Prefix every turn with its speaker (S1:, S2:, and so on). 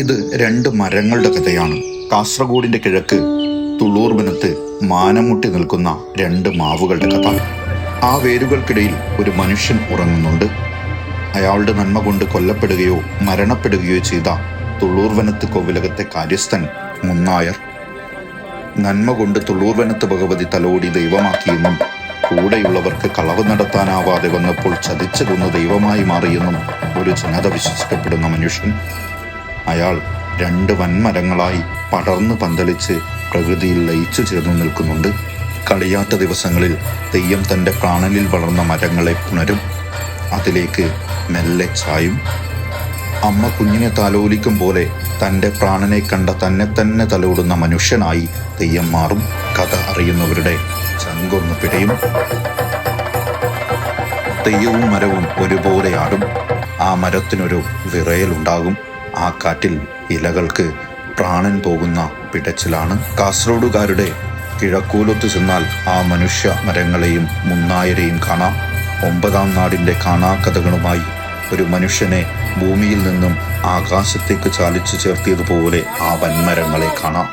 S1: ഇത് രണ്ട് മരങ്ങളുടെ കഥയാണ്. കാസർഗോഡിന്റെ കിഴക്ക് തുള്ളൂർ വനത്ത് മാനമുട്ടി നിൽക്കുന്ന രണ്ട് മാവുകളുടെ കഥ. ആ വേരുകൾക്കിടയിൽ ഒരു മനുഷ്യൻ ഉറങ്ങുന്നുണ്ട്. അയാളുടെ നന്മ കൊണ്ട് കൊല്ലപ്പെടുകയോ മരണപ്പെടുകയോ ചെയ്ത തുള്ളൂർ വനത്ത് കോവിലകത്തെ കാര്യസ്ഥൻ മുന്നായർ നന്മ കൊണ്ട് തുള്ളൂർ വനത്ത് ഭഗവതി തലോടി ദൈവമാക്കിയെന്നും കൂടെയുള്ളവർക്ക് കളവ് നടത്താനാവാതെ വന്നപ്പോൾ ചതിച്ചു കൊന്ന് ദൈവമായി മാറിയെന്നും ഒരു ജനത വിശ്വസിക്കപ്പെടുന്ന മനുഷ്യൻ. അയാൾ രണ്ട് വൻമരങ്ങളായി പടർന്നു പന്തലിച്ച് പ്രകൃതിയിൽ ലയിച്ചു ചേർന്നു നിൽക്കുന്നുണ്ട്. കളിയാട്ട ദിവസങ്ങളിൽ തെയ്യം തൻ്റെ പ്രാണനിൽ വളർന്ന മരങ്ങളെ പുണരും, അതിലേക്ക് മെല്ലെ ചായും. അമ്മ കുഞ്ഞിനെ താലോലിക്കും പോലെ തൻ്റെ പ്രാണനെ കണ്ട തന്നെ തന്നെ തലോടുന്ന മനുഷ്യനായി തെയ്യം മാറും. കഥ അറിയുന്നവരുടെ ചങ്കൊന്ന് പിടയും. തെയ്യവും മരവും ഒരുപോലെ ആടും. ആ മരത്തിനൊരു വിറയലുണ്ടാകും. ആ കാറ്റിൽ ഇലകൾക്ക് പ്രാണൻ പോകുന്ന പിടച്ചിലാണ്. കാസർഗോഡുകാരുടെ കിഴക്കൂലത്ത് ചെന്നാൽ ആ മനുഷ്യ മരങ്ങളെയും മുന്നായരെയും കാണാം. 9-ാം നാടിൻ്റെ കാണാക്കഥകളുമായി ഒരു മനുഷ്യനെ ഭൂമിയിൽ നിന്നും ആകാശത്തേക്ക് ചാലിച്ചു ചേർത്തിയതുപോലെ ആ വൻമരങ്ങളെ കാണാം.